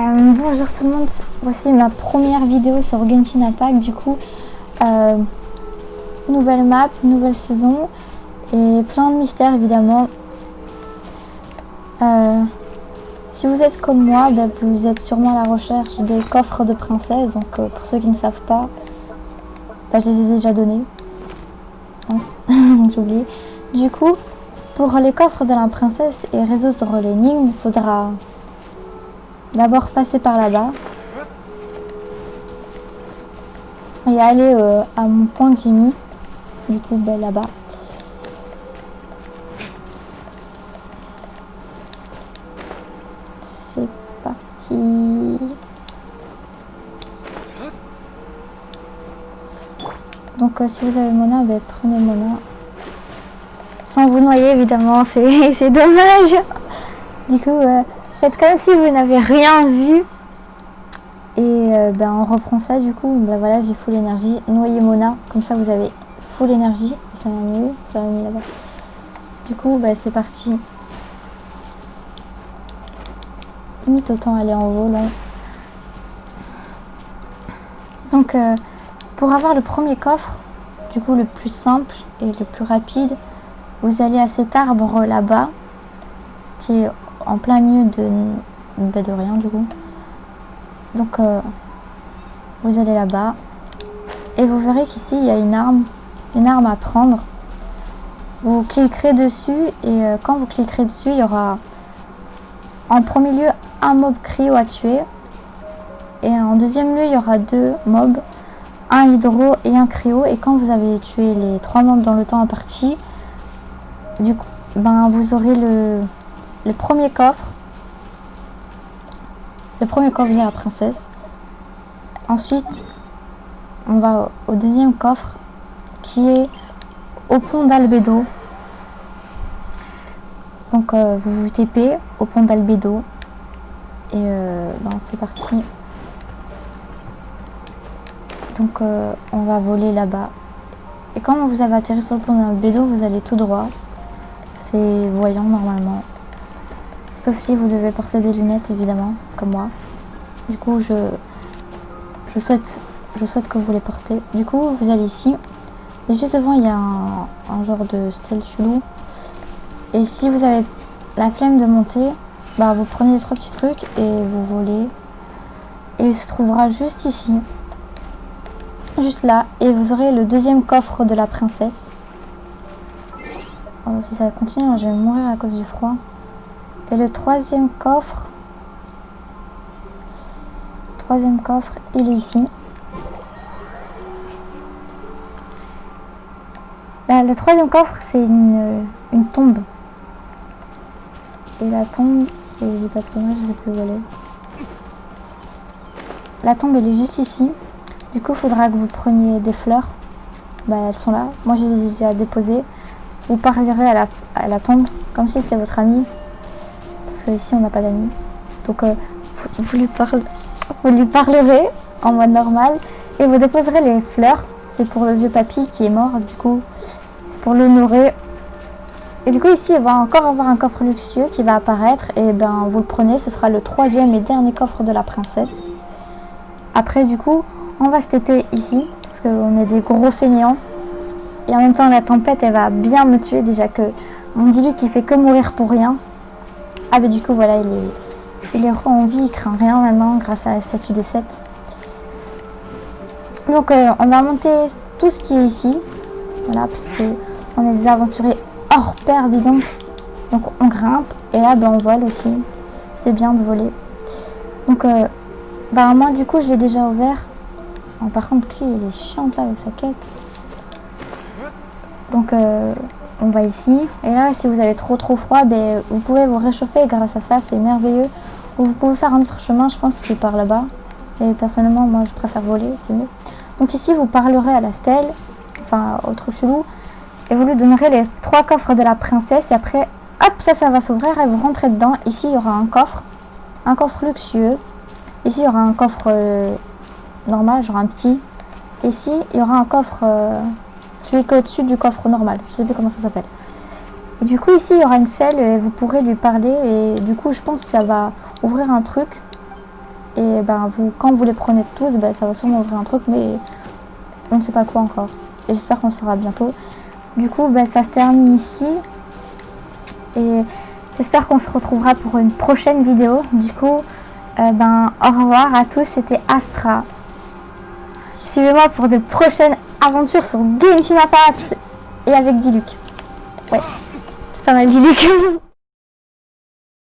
Bonjour tout le monde, voici ma première vidéo sur Genshin Impact. Du coup, nouvelle map, nouvelle saison et plein de mystères évidemment. Si vous êtes comme moi, vous êtes sûrement à la recherche des coffres de princesse. Donc pour ceux qui ne savent pas, je les ai déjà donnés. J'ai oublié. Du coup, pour les coffres de la princesse et résoudre l'énigme, il faudra d'abord passer par là-bas et aller à mon point que j'ai mis. Du coup, là-bas. C'est parti. Donc si vous avez Mona, prenez Mona. Sans vous noyer évidemment, c'est dommage. Du coup, faites comme si vous n'avez rien vu. Et on reprend ça du coup. Voilà, j'ai full énergie. Noyez Mona, comme ça vous avez full énergie. Ça m'a mis où? Ça m'a mis là-bas. Du coup, c'est parti. Limite autant aller en haut là. Donc pour avoir le premier coffre, du coup le plus simple et le plus rapide, vous allez à cet arbre là-bas qui est en plein milieu de rien du coup. Donc vous allez là-bas et vous verrez qu'ici il y a une arme à prendre. Vous cliquerez dessus et quand vous cliquerez dessus, il y aura en premier lieu un mob cryo à tuer et en deuxième lieu il y aura deux mobs, un hydro et un cryo. Et quand vous avez tué les trois mobs dans le temps imparti, du coup vous aurez le premier coffre de la princesse. Ensuite on va au deuxième coffre qui est au pont d'Albedo. Donc vous vous TP au pont d'Albedo et c'est parti. Donc on va voler là-bas et quand vous avez atterri sur le pont d'Albedo, vous allez tout droit. C'est voyant normalement, sauf si vous devez porter des lunettes évidemment comme moi. Du coup je souhaite que vous les portez. Du coup vous allez ici et juste devant il y a un genre de stèle chelou. Et si vous avez la flemme de monter, vous prenez les trois petits trucs et vous volez. Et il se trouvera juste ici. Juste là. Et vous aurez le deuxième coffre de la princesse. Alors, si ça continue, je vais mourir à cause du froid. Et le troisième coffre, il est ici. Le troisième coffre, c'est une tombe. Et la tombe, j'ai pas trop mal, je sais plus où elle est. La tombe, elle est juste ici. Du coup, il faudra que vous preniez des fleurs. Elles sont là. Moi, je les ai déjà déposées. Vous parlerez à la tombe comme si c'était votre ami. Parce que ici, on n'a pas d'amis. Donc, vous lui parlerez en mode normal. Et vous déposerez les fleurs. C'est pour le vieux papy qui est mort. Du coup, c'est pour l'honorer. Et du coup ici il va encore avoir un coffre luxueux qui va apparaître et vous le prenez, ce sera le troisième et dernier coffre de la princesse. Après du coup on va se TP ici parce qu'on est des gros fainéants et en même temps la tempête elle va bien me tuer déjà que mon diluc qui fait que mourir pour rien. Du coup voilà il est en vie, il craint rien maintenant grâce à la statue des 7. Donc on va monter tout ce qui est ici, voilà parce qu'on est des aventuriers hors pair, dis donc. Donc on grimpe et là on vole aussi. C'est bien de voler. Donc moi du coup je l'ai déjà ouvert. Par contre lui il est chiant là avec sa quête. Donc on va ici. Et là si vous avez trop froid, vous pouvez vous réchauffer grâce à ça, c'est merveilleux. Ou vous pouvez faire un autre chemin, je pense que par là-bas. Et personnellement moi je préfère voler, c'est mieux. Donc ici vous parlerez à la stèle, au trou chelou. Et vous lui donnerez les trois coffres de la princesse. Et après, hop, ça va s'ouvrir et vous rentrez dedans. Ici, il y aura un coffre luxueux. Ici, il y aura un coffre normal, genre un petit. Ici, il y aura un coffre, celui qui est au-dessus du coffre normal. Je sais plus comment ça s'appelle. Et du coup, ici, il y aura une selle et vous pourrez lui parler. Et du coup, je pense que ça va ouvrir un truc. Et ben quand vous les prenez tous, ben, ça va sûrement ouvrir un truc, mais on ne sait pas quoi encore. Et j'espère qu'on le saura bientôt. Du coup, ben, ça se termine ici. Et j'espère qu'on se retrouvera pour une prochaine vidéo. Du coup, ben, au revoir à tous, c'était Astra. Suivez-moi pour de prochaines aventures sur Genshin Impact et avec Diluc. Ouais, c'est pas mal Diluc.